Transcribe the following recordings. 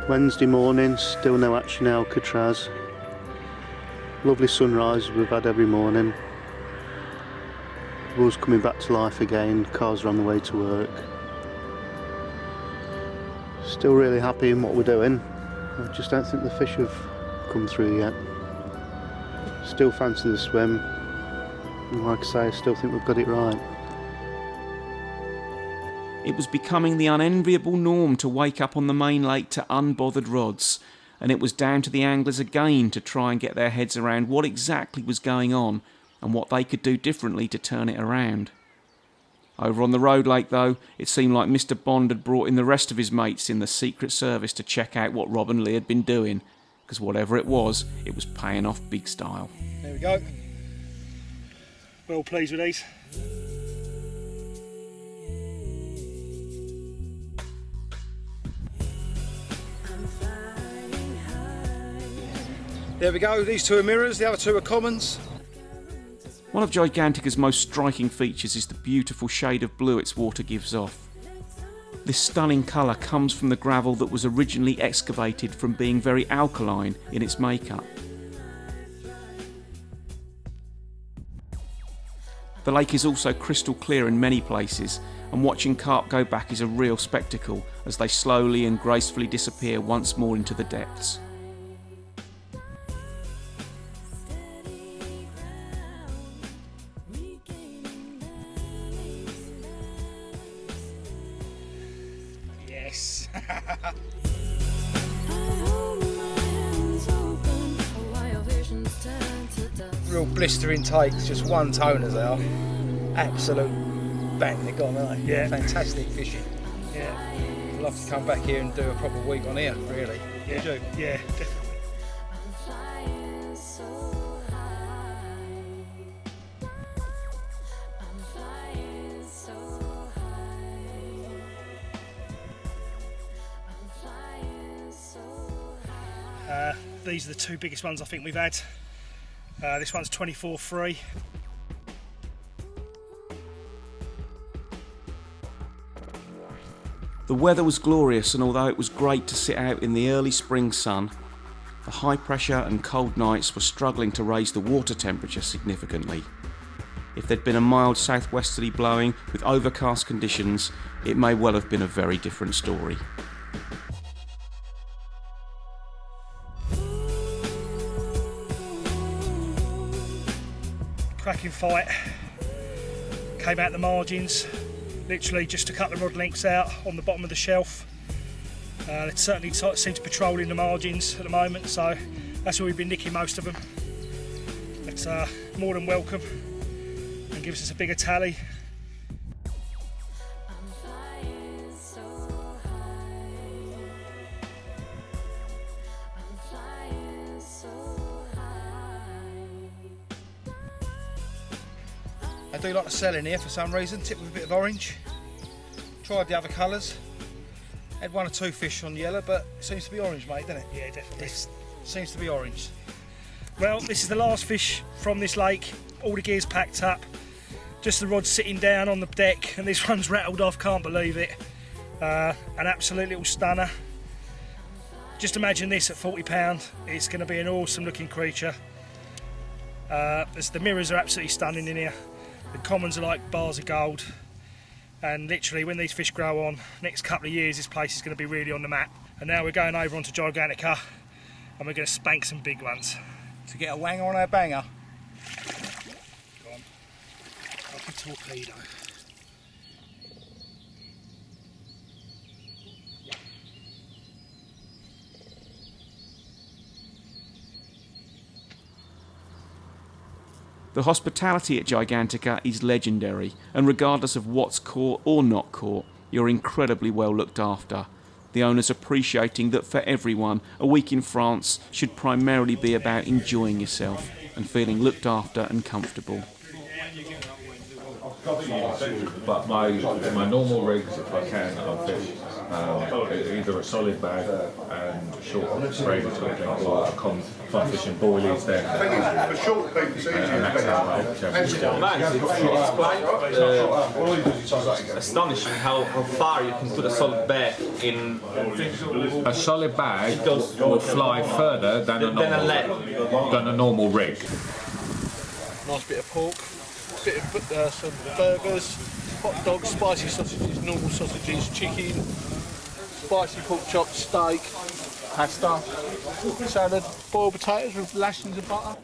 Wednesday morning, still no action in Alcatraz. Lovely sunrise we've had every morning. The world's coming back to life again, cars are on the way to work. Still really happy in what we're doing. I just don't think the fish have come through yet. Still fancy the swim. And like I say, I still think we've got it right. It was becoming the unenviable norm to wake up on the main lake to unbothered rods, and it was down to the anglers again to try and get their heads around what exactly was going on and what they could do differently to turn it around. Over on the road lake, though, it seemed like Mr. Bond had brought in the rest of his mates in the Secret Service to check out what Rob and Lee had been doing, because whatever it was paying off big style. There we go. Well pleased with these. There we go, these two are mirrors, the other two are commons. One of Gigantica's most striking features is the beautiful shade of blue its water gives off. This stunning colour comes from the gravel that was originally excavated from being very alkaline in its makeup. The lake is also crystal clear in many places, and watching carp go back is a real spectacle as they slowly and gracefully disappear once more into the depths. Yes. Real blistering takes, just one toners they are. Absolute bang they got, aren't they? Yeah. Fantastic fishing. Yeah. I'd love to come back here and do a proper week on here, really. Yeah. Would you? Yeah, definitely. These are the two biggest ones I think we've had. This one's 24.3. The weather was glorious, and although it was great to sit out in the early spring sun, the high pressure and cold nights were struggling to raise the water temperature significantly. If there'd been a mild southwesterly blowing with overcast conditions, it may well have been a very different story. Cracking fight. Came out the margins, literally just a couple of rod lengths out on the bottom of the shelf. It certainly seem to patrol in the margins at the moment, so that's where we've been nicking most of them. It's more than welcome and gives us a bigger tally. I do like the cell in here for some reason, tipped with a bit of orange. Tried the other colours. Had one or two fish on yellow, but it seems to be orange, mate, doesn't it? Yeah, definitely. It seems to be orange. Well, this is the last fish from this lake. All the gear's packed up. Just the rod sitting down on the deck, and this one's rattled off, can't believe it. An absolute little stunner. Just imagine this at 40 pounds. It's going to be an awesome looking creature. The mirrors are absolutely stunning in here. The commons are like bars of gold, and literally when these fish grow on, next couple of years this place is going to be really on the map. And now we're going over onto Gigantica and we're going to spank some big ones. To get a wanger on our banger. Go on. Like a torpedo. The hospitality at Gigantica is legendary, and regardless of what's caught or not caught, you're incredibly well looked after. The owners appreciating that for everyone, a week in France should primarily be about enjoying yourself and feeling looked after and comfortable. But my normal rigs, if I can, I'll fish. either a solid bag and short braided hook link or a con fishing boilies then. And that's how I Man, it's quite astonishing how far you can put a solid bag in. a solid bag will fly further than a normal rig. Nice bit of pork, bit of some burgers, hot dogs, spicy sausages, normal sausages, chicken, spicy pork chops, steak, pasta, salad, boiled potatoes with lashings of butter.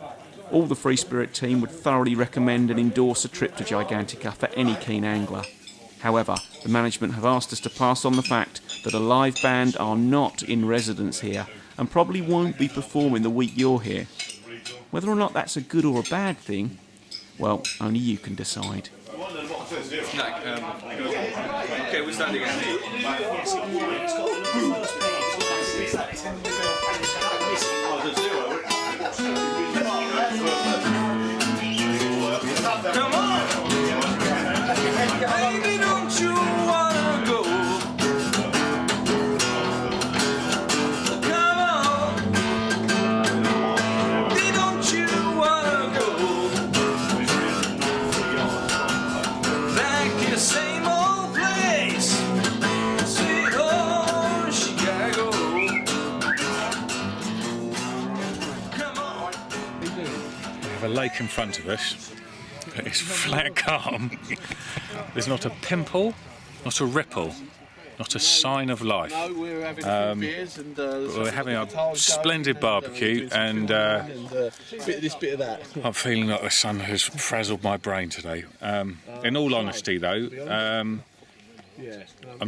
All the Free Spirit team would thoroughly recommend and endorse a trip to Gigantica for any keen angler. However, the management have asked us to pass on the fact that a live band are not in residence here and probably won't be performing the week you're here. Whether or not that's a good or a bad thing, well, only you can decide. Okay, we start again. Come on, baby, don't you wanna go? Come on, baby, don't you wanna go? Back in the same old place, sweet old Chicago. Come on. We have a lake in front of us. It's flat calm. There's not a pimple, not a ripple, not a sign of life. No, we're having a few beers and We're having a splendid barbecue and bit of this, bit of that. I'm feeling like the sun has frazzled my brain today. In all honesty though, I'm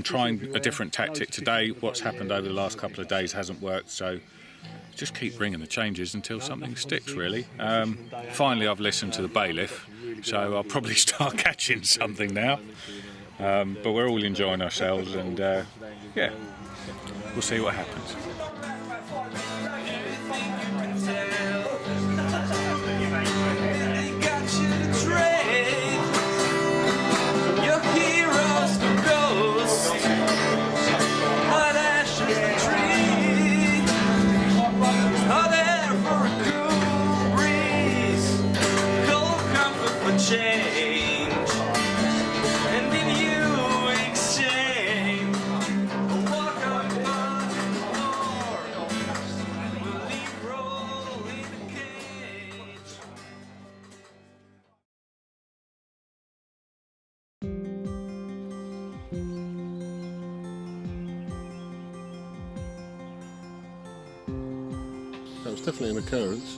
trying a different tactic today. What's happened over the last couple of days hasn't worked, so just keep bringing the changes until something sticks, really. Finally, I've listened to the bailiff, so I'll probably start catching something now. But we're all enjoying ourselves, and yeah, we'll see what happens. Change, and in you exchange, walk on by we'll leave roll in the cage. That was definitely an occurrence.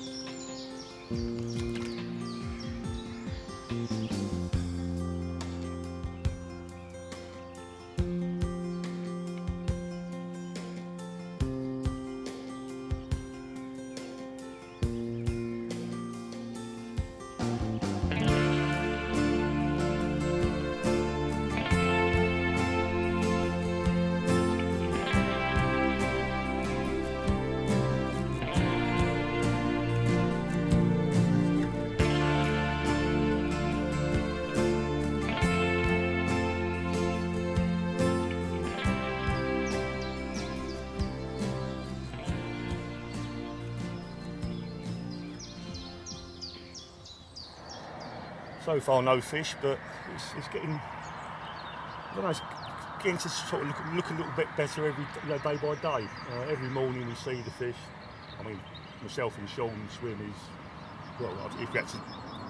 So far, no fish, but it's getting, I don't know, it's getting to sort of look a little bit better every day by day. Every morning we see the fish. I mean, myself and Sean swim is, well, if we had to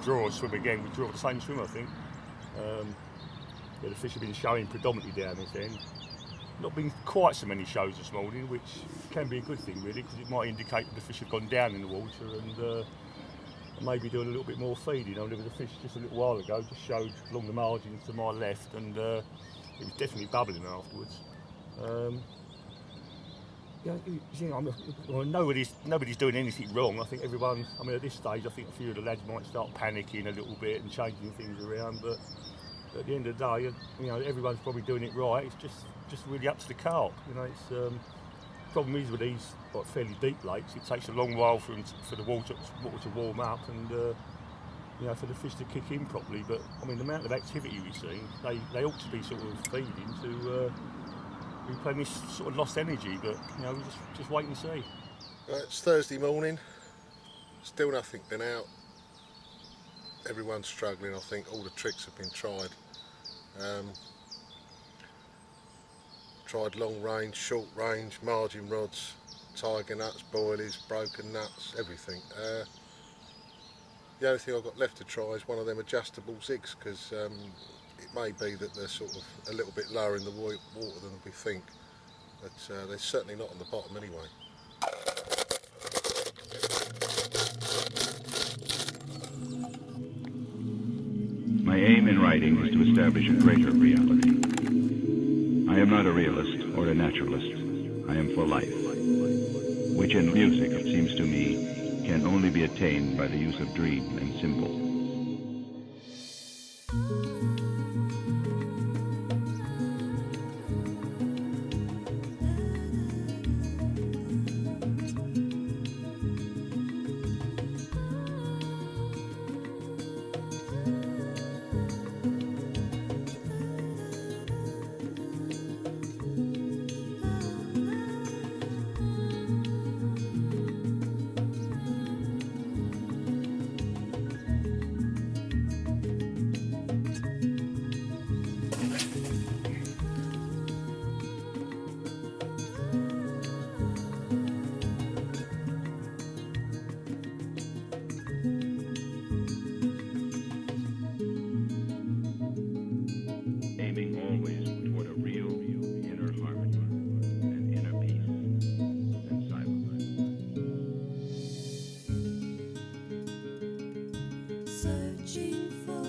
draw a swim again, we'd draw the same swim, I think. Yeah, the fish have been showing predominantly down this end. Not been quite so many shows this morning, which can be a good thing really, because it might indicate that the fish have gone down in the water and maybe doing a little bit more feeding. There was a fish just a little while ago, just showed along the margins to my left, and it was definitely bubbling afterwards. Nobody's doing anything wrong. I think everyone, I mean, at this stage, I think a few of the lads might start panicking a little bit and changing things around, but at the end of the day, everyone's probably doing it right. It's just really up to the carp. It's problem is with these fairly deep lakes, it takes a long while for the water to warm up and for the fish to kick in properly. But I mean, the amount of activity we've seen, they ought to be sort of feeding to replenish sort of lost energy, but you know, we just wait and see. Right, it's Thursday morning, still nothing been out. Everyone's struggling, I think. All the tricks have been tried. Tried long range, short range, margin rods, tiger nuts, boilies, broken nuts, everything. The only thing I've got left to try is one of them adjustable zigs, because it may be that they're sort of a little bit lower in the water than we think, but they're certainly not on the bottom anyway. My aim in writing is to establish a greater reality. I am not a realist or a naturalist. I am for life, which in music, it seems to me, can only be attained by the use of dream and symbol. Aiming always toward a real inner harmony and inner peace and silence. Searching for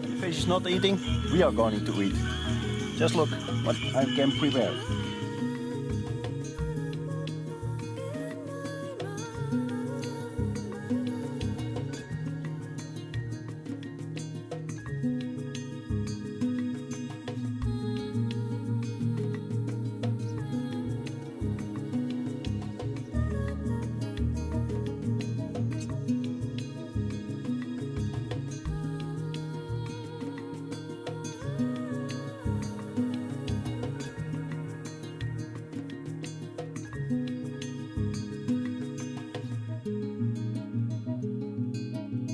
The fish is not eating, we are going to eat. Just look what I can prepare.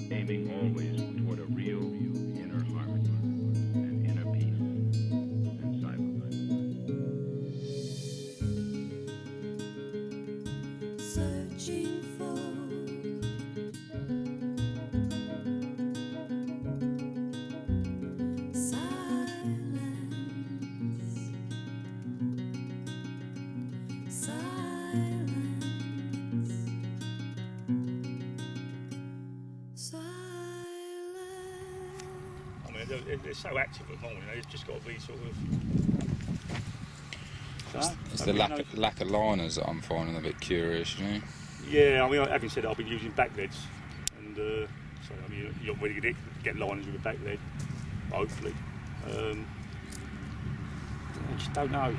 Aiming always toward a real inner harmony and inner peace and silence. searching for I mean, they're so active at the moment. They've just got to be sort of. It's the lack of liners that I'm finding a bit curious, you know. Yeah, I mean, having said that, I've been using back leads, and so I mean, you're not really going to get liners with a back lead, hopefully. I just don't know.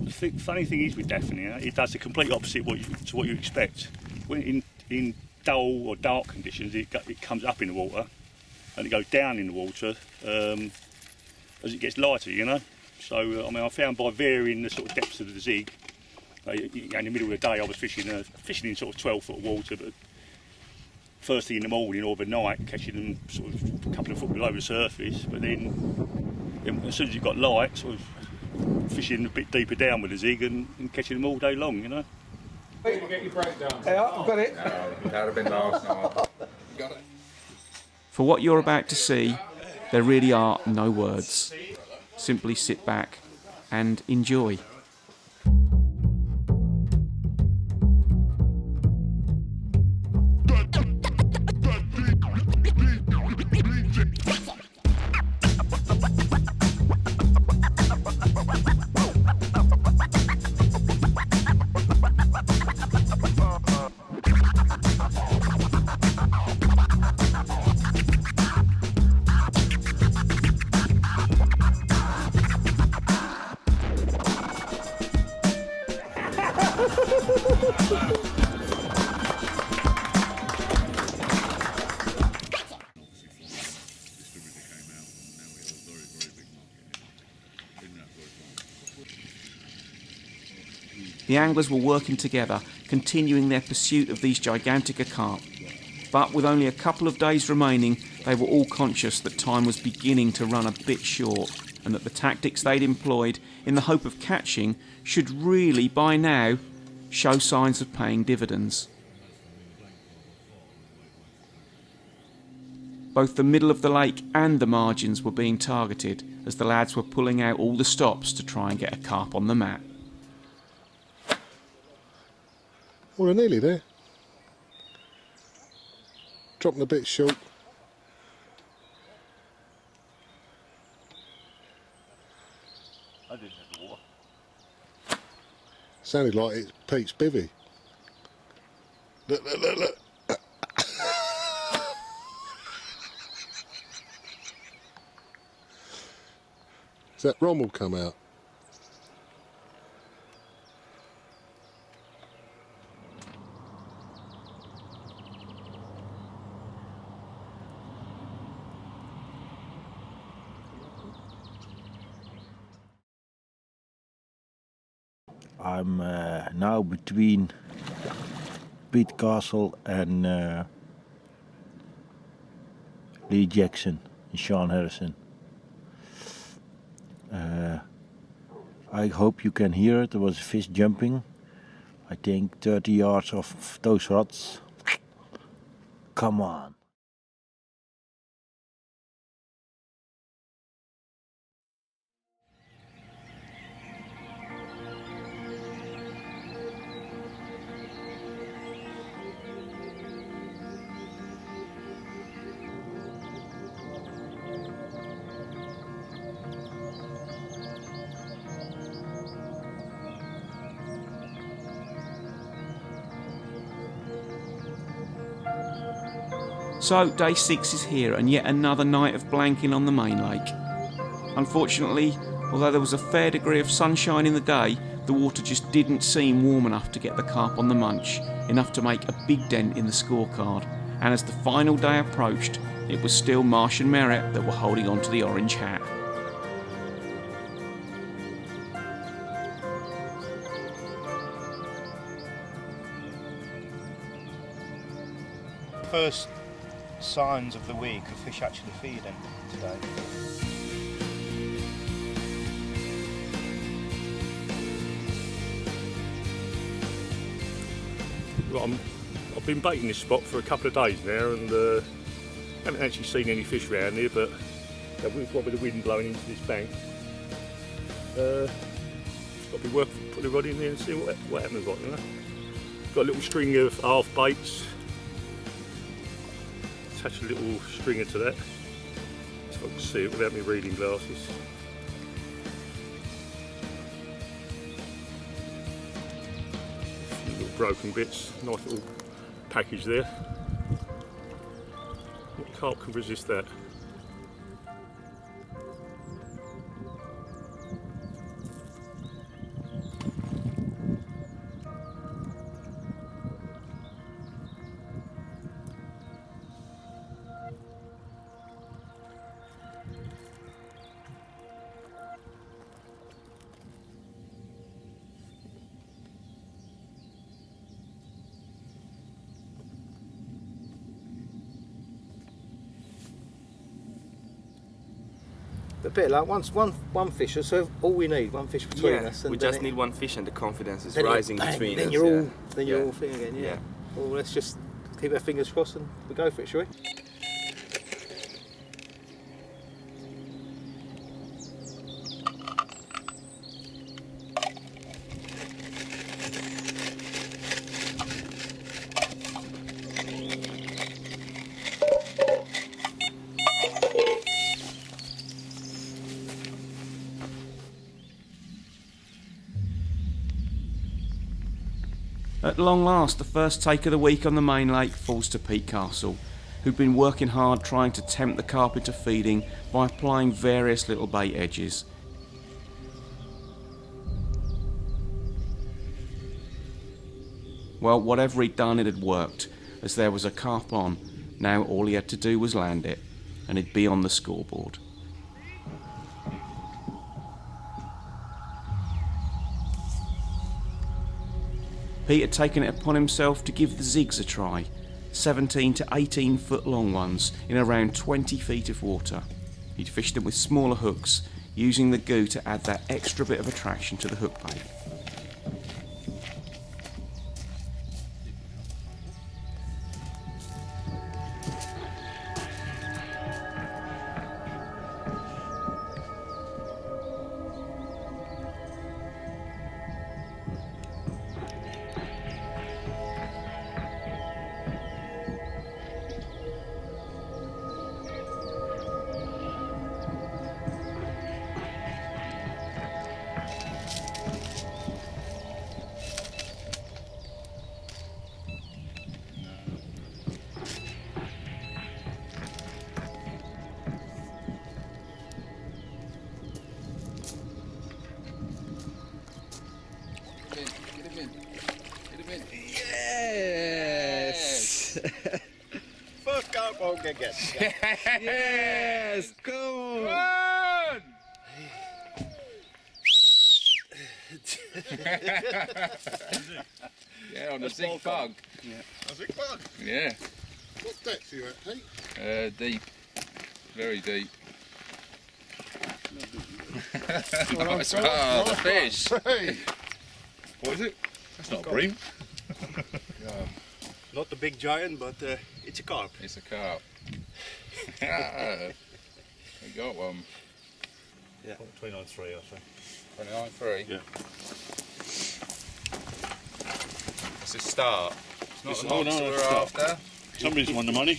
The funny thing is with Daphne, it does the complete opposite to what you expect. When in dull or dark conditions, it comes up in the water, and it goes down in the water as it gets lighter, you know. So I mean, I found by varying the sort of depths of the zig, in the middle of the day I was fishing in sort of 12-foot water, but first thing in the morning or overnight catching them sort of a couple of foot below the surface. But then as soon as it got light, sort of fishing a bit deeper down with the zig and catching them all day long, you know. Did you get your breakdown? Yeah, I've got it. No, that'd have been last night. Got it. For what you're about to see, there really are no words. Simply sit back and enjoy. The anglers were working together, continuing their pursuit of these gigantic carp. But with only a couple of days remaining, they were all conscious that time was beginning to run a bit short, and that the tactics they'd employed in the hope of catching should really, by now, show signs of paying dividends. Both the middle of the lake and the margins were being targeted as the lads were pulling out all the stops to try and get a carp on the mat. Well, they're nearly there. Dropping a bit short. Sounded like it's Pete's bivvy. Look, look, look, look. Is that Rommel come out? I'm now between Pete Castle and Lee Jackson and Sean Harrison. I hope you can hear it. There was a fish jumping. I think 30 yards off those rods. Come on. So day 6 is here, and yet another night of blanking on the main lake. Unfortunately, although there was a fair degree of sunshine in the day, the water just didn't seem warm enough to get the carp on the munch, enough to make a big dent in the scorecard. And as the final day approached, it was still Marsh and Merritt that were holding on to the orange hat. First signs of the week of fish actually feeding today. Well, I've been baiting this spot for a couple of days now and haven't actually seen any fish around here, but with the wind blowing into this bank, it's got to be worth putting the rod in there and see what happens. You know? Got a little string of half baits. Attach a little stringer to that, so I can see it without my reading glasses. A few little broken bits, nice little package there. What carp can resist that? A bit like one fisher, so all we need, one fish between us. And we just need one fish and the confidence is then rising bang, between then us. You're all thing again, yeah. Well, let's just keep our fingers crossed and we go for it, shall we? At long last, the first take of the week on the main lake falls to Pete Castle, who'd been working hard trying to tempt the carp into feeding by applying various little bait edges. Well, whatever he'd done, it had worked, as there was a carp on. Now all he had to do was land it, and he'd be on the scoreboard. Pete had taken it upon himself to give the zigs a try, 17 to 18 foot long ones in around 20 feet of water. He'd fished them with smaller hooks, using the goo to add that extra bit of attraction to the hook bait. Yes! First carp I'll get. Yes! Come on! Yeah, on a zig bug. Yeah. A zig bug? Yeah. What depth are you at, Pete? Deep. Very deep. Nice. Oh, the fish. Hey. What is it? That's not a bream. Not the big giant, but it's a carp. It's a carp. We got one. Yeah. 29.3, I think. 29.3? Yeah. That's a start. It's not It's the not monster a we're start. after. Somebody's won the money.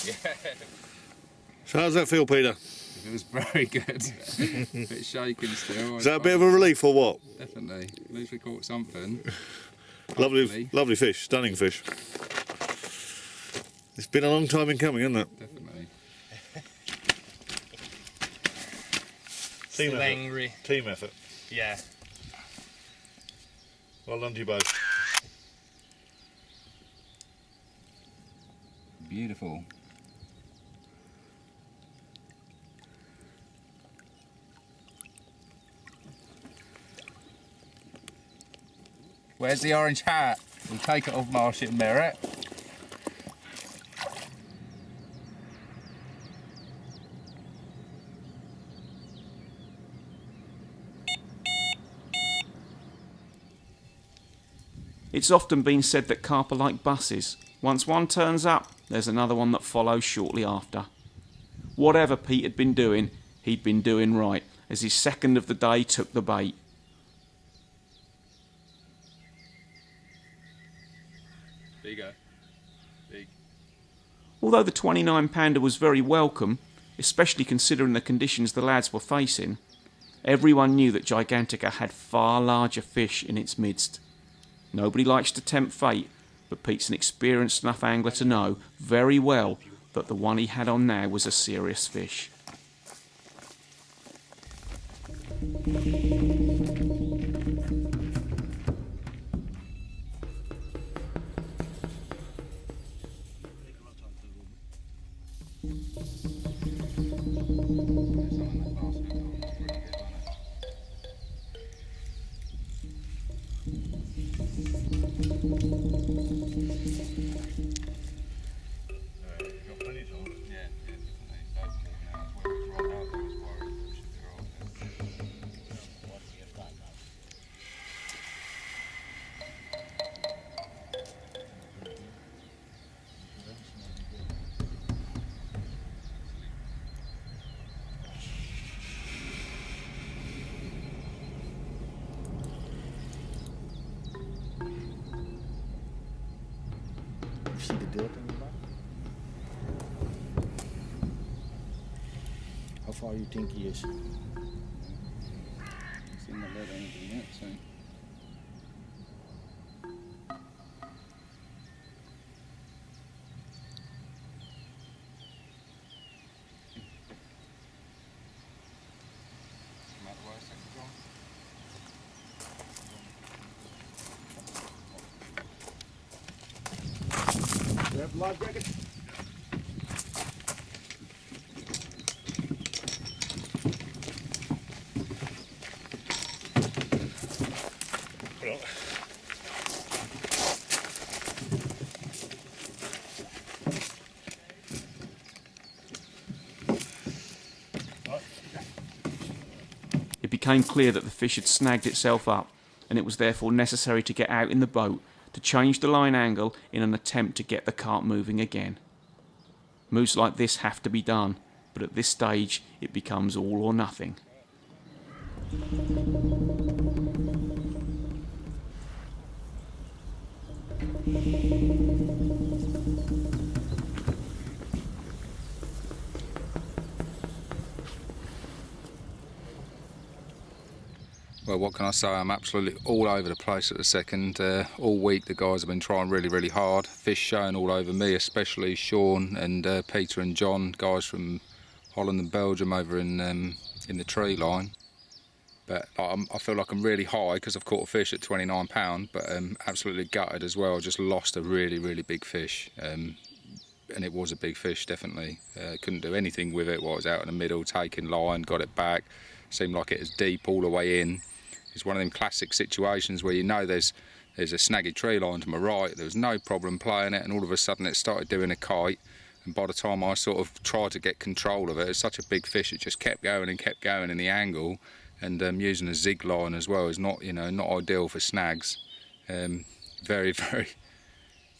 Yeah. So how's that feel, Peter? It was very good. A bit shaking still. Is that a bit of a relief or what? Definitely. At least we caught something. Lovely, lovely fish, stunning fish. It's been a long time in coming, hasn't it? Definitely. Team Still effort. angry. Team effort. Yeah. Well done to you both. Beautiful. Where's the orange hat? We'll take it off Marshall Merritt. It's often been said that carp are like buses. Once one turns up, there's another one that follows shortly after. Whatever Pete had been doing, he'd been doing right, as his second of the day took the bait. Bigger. Big. Although the 29-pounder was very welcome, especially considering the conditions the lads were facing, everyone knew that Gigantica had far larger fish in its midst. Nobody likes to tempt fate, but Pete's an experienced enough angler to know very well that the one he had on now was a serious fish. See the dirt on the back? How far you think he is? It's in the lead anything yet, so. You have life jacket? became clear that the fish had snagged itself up, and it was therefore necessary to get out in the boat to change the line angle in an attempt to get the carp moving again. Moves like this have to be done, but at this stage it becomes all or nothing. Well, what can I say? I'm absolutely all over the place at the second. All week the guys have been trying really, really hard. Fish showing all over me, especially Sean and Peter and John, guys from Holland and Belgium over in the tree line. But I feel like I'm really high because I've caught a fish at £29, but absolutely gutted as well. Just lost a really, really big fish. And it was a big fish, definitely. Couldn't do anything with it while I was out in the middle, taking line, got it back. Seemed like it was deep all the way in. It's one of them classic situations where you know there's a snaggy tree line to my right, there was no problem playing it, and all of a sudden it started doing a kite, and by the time I sort of tried to get control of it, it's such a big fish, it just kept going and kept going in the angle, and using a zig line as well is not, not ideal for snags. Very, very,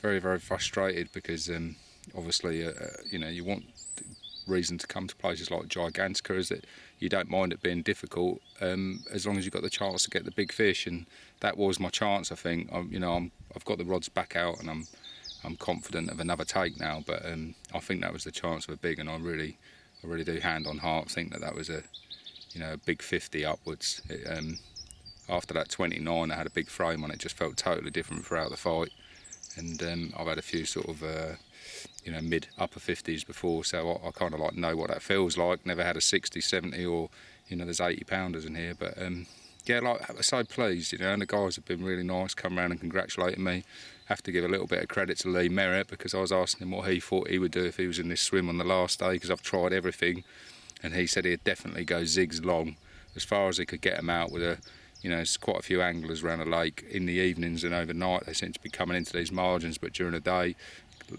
very, very frustrated because obviously, you want reason to come to places like Gigantica is that you don't mind it being difficult as long as you've got the chance to get the big fish, and that was my chance. I think I've got the rods back out and I'm confident of another take now, but I think that was the chance of a big, and I really do hand on heart think that was a big 50 upwards. After that 29 I had a big frame on it, just felt totally different throughout the fight, and I've had a few sort of mid upper 50s before, so I kind of like know what that feels like. Never had a 60, 70 or there's 80 pounders in here, but yeah, like I'm so pleased, and the guys have been really nice, come around and congratulating me. Have to give a little bit of credit to Lee Merritt because I was asking him what he thought he would do if he was in this swim on the last day, because I've tried everything, and he said he'd definitely go zigs long as far as he could get them out with there's quite a few anglers around the lake in the evenings and overnight. They seem to be coming into these margins, but during the day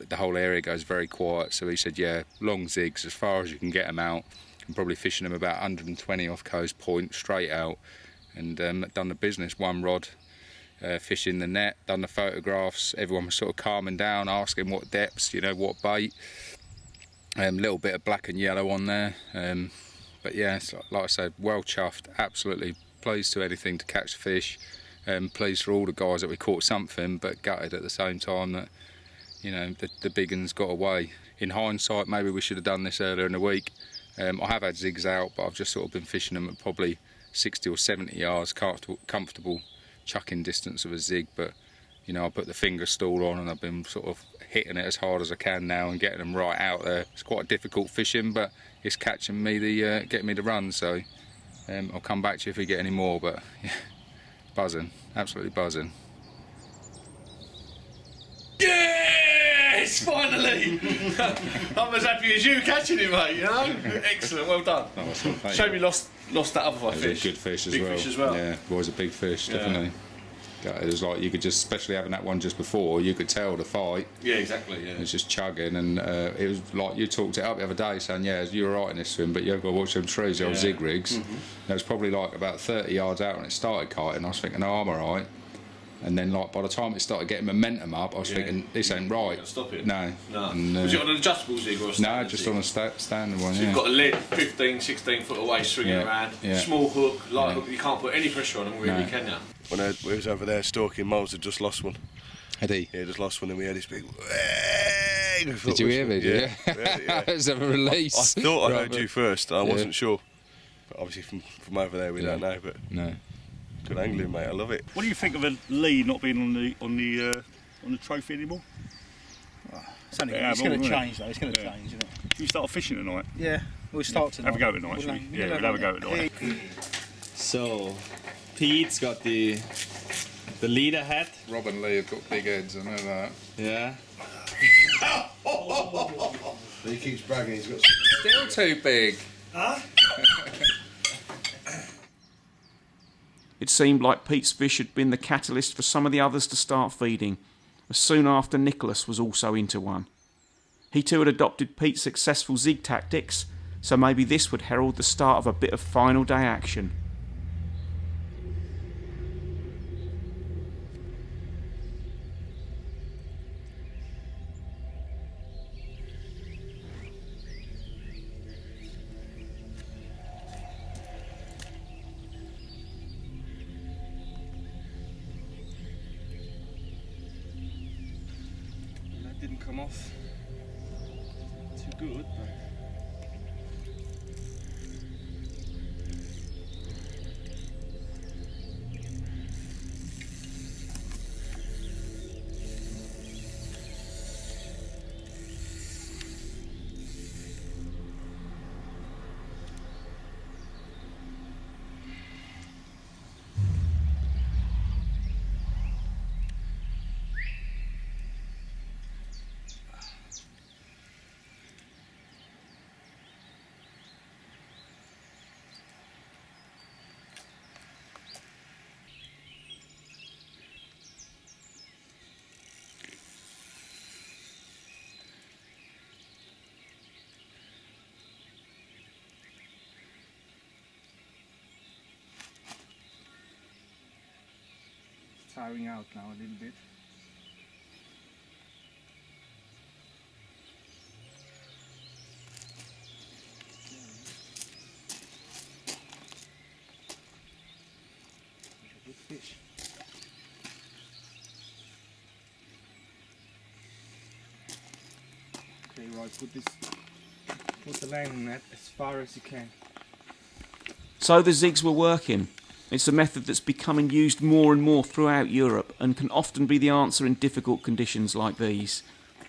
the whole area goes very quiet. So he said, yeah, long zigs as far as you can get them out, and probably fishing them about 120 off Coast Point straight out, and done the business. One rod, fishing the net, done the photographs. Everyone was sort of calming down, asking what depths, what bait. Little bit of black and yellow on there, but yeah, like I said, well chuffed, absolutely pleased to anything to catch fish. Pleased for all the guys that we caught something, but gutted at the same time that the big uns got away. In hindsight, maybe we should have done this earlier in the week. I have had zigs out, but I've just sort of been fishing them at probably 60 or 70 yards, comfortable chucking distance of a zig, but I put the finger stool on and I've been sort of hitting it as hard as I can now and getting them right out there. It's quite difficult fishing, but it's catching me getting me the run, so I'll come back to you if we get any more, but yeah, buzzing, absolutely buzzing. Yes, finally! I'm as happy as you catching it, mate, Excellent, well done. Shame you lost that other fish. It was a good fish as big well. Fish as well. Yeah, it was a big fish, definitely. It was like you could just, especially having that one just before, you could tell the fight. Yeah, exactly, yeah. It was just chugging, and it was like you talked it up the other day saying, yeah, you were right in this swim, but you've got to watch them trees, the old zig rigs. It was probably like about 30 yards out when it started kiting. I was thinking, oh, I'm all right. And then, like, by the time it started getting momentum up, I was thinking, this ain't right. Stop it. No. And, was it on an adjustable zig or a standard No, just zig? on a standard one, So you've got a lid 15, 16 foot away swinging around, small hook, light hook, you can't put any pressure on them really, can you? When we was over there stalking, Miles had just lost one. Had he? Yeah, just lost one, and we had this big... Did you hear me? Yeah. It was a release. I thought I heard you first, I wasn't sure. But obviously from over there we don't know, but... No. Good angling, mate, I love it. What do you think of a Lee not being on the trophy anymore? It's going to change though, it's going to change, isn't it? You start fishing tonight? Yeah, we'll start tonight. Have a go tonight, shall we? Yeah, we'll have a go tonight. So, Pete's got the leader hat. Rob and Lee have got big heads, I know that. Yeah. He keeps bragging, he's got... Still too big. Huh? It seemed like Pete's fish had been the catalyst for some of the others to start feeding, as soon after Nicholas was also into one. He too had adopted Pete's successful zig tactics, so maybe this would herald the start of a bit of final day action. come off too good. But tiring out now a little bit. Good fish. Okay, right, put the landing net as far as you can. So the zigs were working. It's a method that's becoming used more and more throughout Europe and can often be the answer in difficult conditions like these.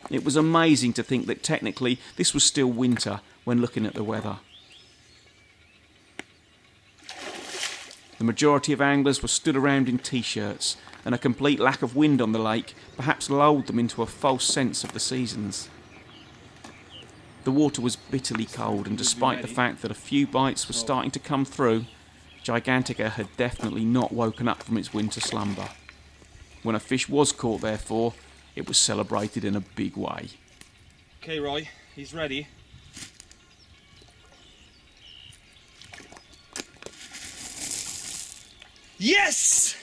It was amazing to think that technically this was still winter when looking at the weather. The majority of anglers were stood around in t-shirts, and a complete lack of wind on the lake perhaps lulled them into a false sense of the seasons. The water was bitterly cold, and despite the fact that a few bites were starting to come through, Gigantica had definitely not woken up from its winter slumber. When a fish was caught, therefore, it was celebrated in a big way. Okay, Roy, he's ready. Yes!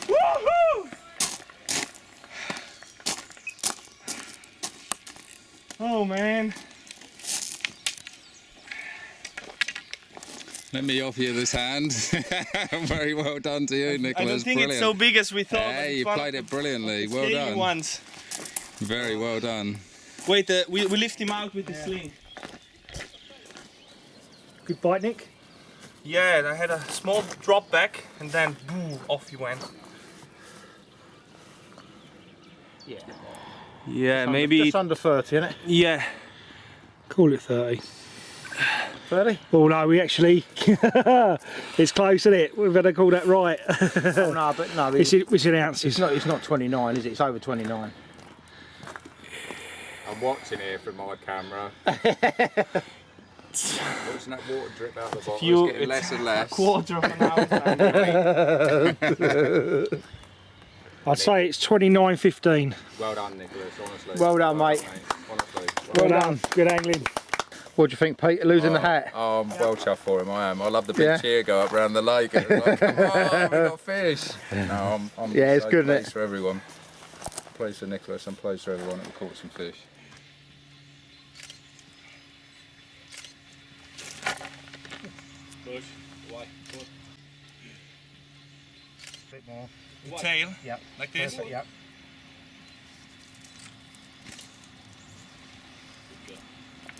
Woohoo! Oh man. Let me offer you this hand. Very well done to you, Nicholas. I don't think Brilliant. it's so big as we thought. Hey, you played it brilliantly. Well done. Ones. Very well done. Wait, we lift him out with the sling. Good bite, Nick? Yeah, I had a small drop back and then boom, off he went. Yeah. Yeah, Just maybe. Just under 30, isn't it? Yeah. Call it 30. 30? Oh no, we actually. It's close, isn't it? We've got to call that right. Oh no, but no. It's in ounces. It's not 29, is it? It's over 29. I'm watching here from my camera. Watching that water drip out the bottle. It's getting less and less. A quarter of an hour. I'd say it's 29.15. Well done, Nicholas, honestly. Well done, mate. Honestly. Well done. Good angling. What do you think, Pete? Losing the hat? Oh, I'm well chuffed for him, I am. I love the big cheer go up around the lake. And it's like, come on, we got fish. No, I'm yeah, it's so good, isn't pleased it? for everyone. Pleased for Nicholas and pleased for everyone that we caught some fish. Push. Why? Push. A bit more. The tail? Yep. Like this? Perfect, yep.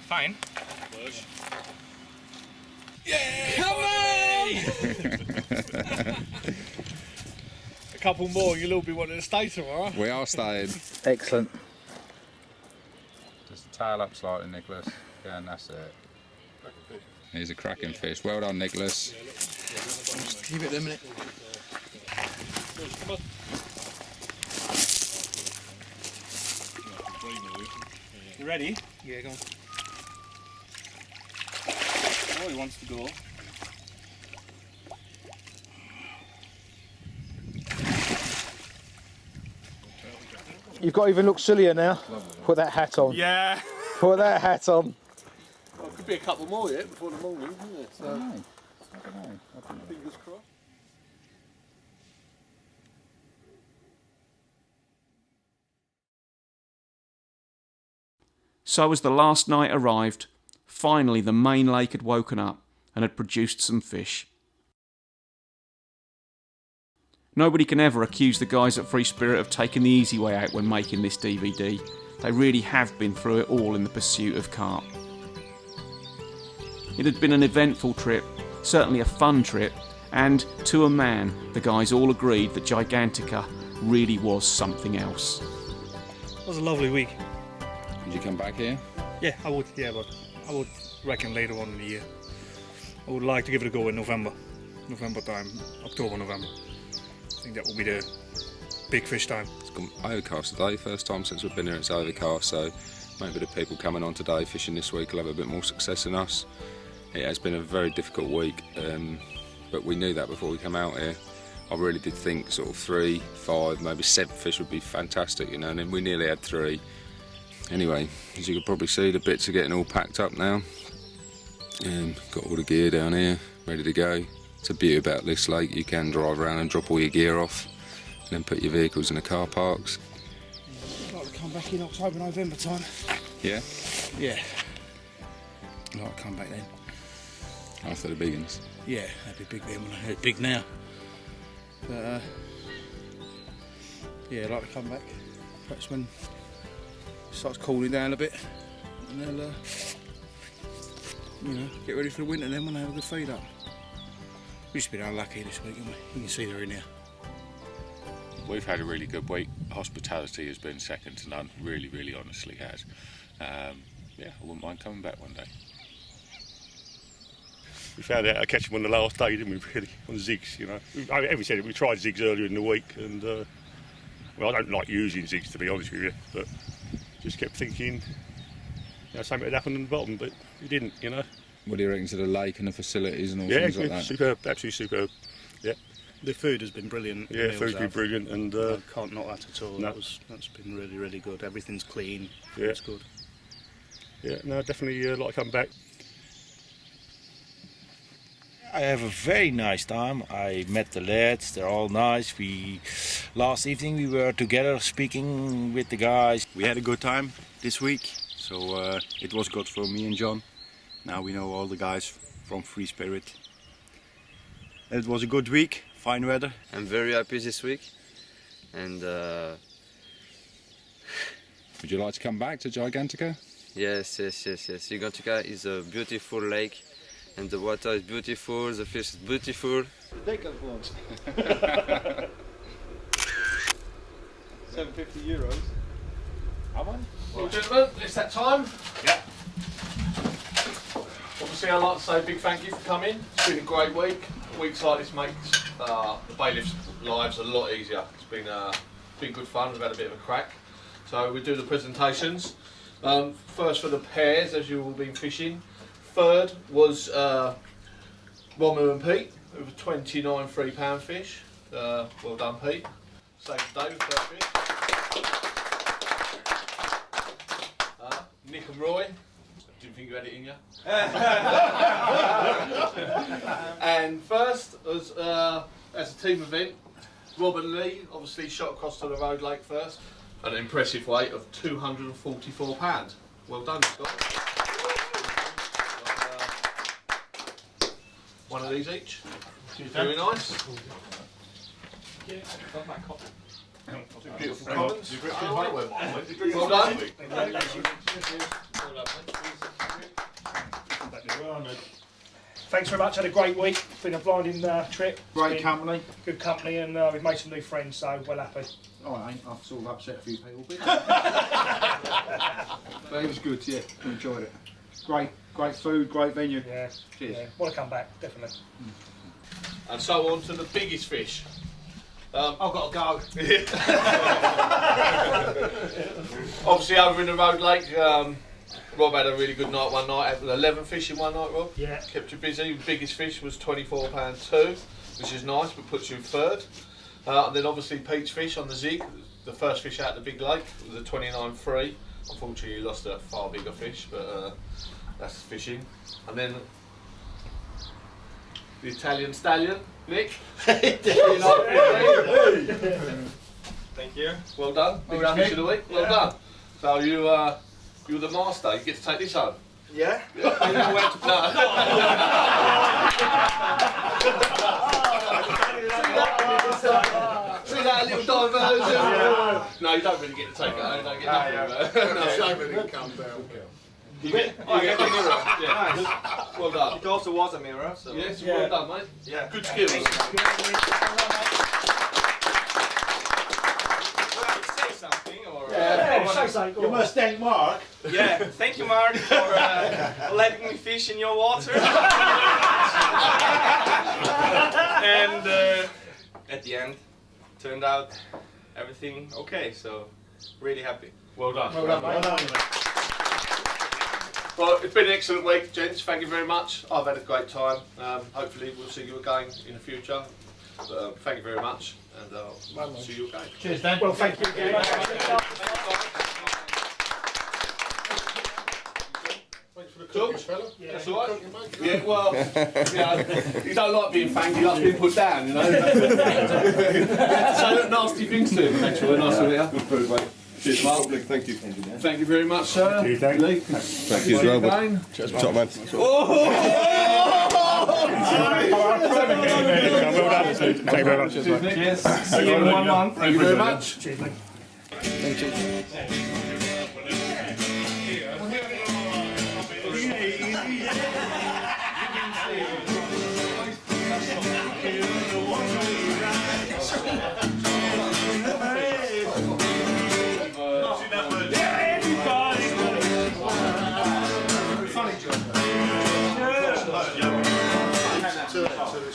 Fine. Push. Yeah! Come on! A couple more, you'll all be wanting to stay tomorrow. We are staying. Excellent. Just tail up slightly, Nicholas. Yeah, and that's it. He's a cracking fish. Well done, Nicholas. Just give it a minute. Come on. You ready? Yeah, go on. Oh, he wants to go. You've got to even look sillier now. Put that hat on. Yeah. Put that hat on. Well, could be a couple more yet before the morning, isn't it? So, I don't know. fingers crossed. So as the last night arrived, finally the main lake had woken up and had produced some fish. Nobody can ever accuse the guys at Free Spirit of taking the easy way out when making this DVD. They really have been through it all in the pursuit of carp. It had been an eventful trip, certainly a fun trip, and to a man, the guys all agreed that Gigantica really was something else. It was a lovely week. Did you come back here? Yeah, I would. Yeah, but I would reckon later on in the year. I would like to give it a go in November time, October, November. I think that will be the big fish time. It's gone overcast today, first time since we've been here it's overcast, so maybe the people coming on today fishing this week will have a bit more success than us. It has been a very difficult week, but we knew that before we came out here. I really did think sort of 3, 5, maybe 7 fish would be fantastic, you know, and then we nearly had 3. Anyway, as you can probably see, the bits are getting all packed up now. Got all the gear down here, ready to go. It's a beauty about this lake, you can drive around and drop all your gear off and then put your vehicles in the car parks. I'd like to come back in October, November time. Yeah? Yeah. I'd like to come back then. After the big ones? Yeah, that'd be big then when I heard big now. But yeah, I'd like to come back. Perhaps when it starts cooling down a bit, and they'll you know, get ready for the winter then when they have a good feed up. We've just been unlucky this week, haven't we? You can see they're in here. We've had a really good week. Hospitality has been second to none. Really, really honestly has. Yeah, I wouldn't mind coming back one day. We found out how to catch them on the last day, didn't we, really, on zigs, you know. Every said it, we tried zigs earlier in the week, and, well, I don't like using zigs, to be honest with you, but just kept thinking, you know, something had happened on the bottom, but it didn't, you know. What do you reckon to the lake and the facilities and all yeah, things like that? Superb, absolutely superb, yeah. The food has been brilliant. Yeah, food's been brilliant, and can't knock that at all. No. That's been really, really good. Everything's clean. Yeah. It's good. Yeah, no, definitely like to come back. I have a very nice time. I met the lads, they're all nice. Last evening we were together speaking with the guys. We had a good time this week, so it was good for me and John. Now we know all the guys from Free Spirit. It was a good week, fine weather. I'm very happy this week, and would you like to come back to Gigantica? Yes. Gigantica is a beautiful lake, and the water is beautiful, the fish is beautiful. €750. Have I? Well, gentlemen, it's that time. Yeah. Obviously, I'd like to say a big thank you for coming. It's been a great week. Weeks like this makes the bailiffs' lives a lot easier. It's been good fun. We've had a bit of a crack. So we do the presentations. First for the pairs, as you've all been fishing. Third was Romu and Pete with a 29 £3 fish. Well done, Pete. Saved the day with third fish. Nick and Roy. Didn't think you had it in you. And first was as a team event, Rob and Lee obviously shot across to the road lake first. An impressive weight of £244. Well done, Scott. One of these each. Very nice. Beautiful Collins. Well done. Thanks very much. Had a great week. It's been a blinding trip. Great company. Good company, and we've made some new friends, so well happy. Oh, I ain't. I've sort of upset a few people. But it was good, yeah. Enjoyed it. Great food, great venue. Yeah. Cheers. Yeah. Want to come back, definitely. And so on to the biggest fish. I've got to go. Obviously over in the road lake, Rob had a really good night one night. Had 11 fish in one night, Rob. Yeah. Kept you busy. The biggest fish was £24.2, which is nice, but puts you in third. And then obviously Pete's fish on the Zig, the first fish out of the big lake, was a 29.3. Unfortunately, you lost a far bigger fish, but that's fishing. And then the Italian stallion, Nick. Thank you. Well done. Big fish of the week. Well done. So you're the master. You get to take this home. Yeah. No. you don't really get to take it home, you don't get nothing. No, shame it didn't come down. You get the mirror. Yeah. Nice. Well done. It also was a mirror, so. Yes, well done, mate. Yeah. Good skills. Say something or. You must thank Mark. Yeah, thank you, Mark, for letting me fish in your water. And at the end, turned out everything okay, so really happy. Well done. Well done, mate. Well, it's been an excellent week, gents. Thank you very much. I've had a great time. Hopefully, we'll see you again in the future. Thank you very much, and I'll see you again. Cheers, Dan. Well, thank you very much. George? That's all right. Yeah, well, you don't like being fanged, you like being put down, you know. So nasty things to him. Thanks for nice to meet you. Good food, mate. Cheers, Mark. Thank you. Thank you very much, sir. Thank you, Lee. Thank you as well. Again. Cheers, top man. Oh! Well done. Thank you very much. Cheers. See you in 1 month. Thank you very much. Cheers, mate. Thank you. To this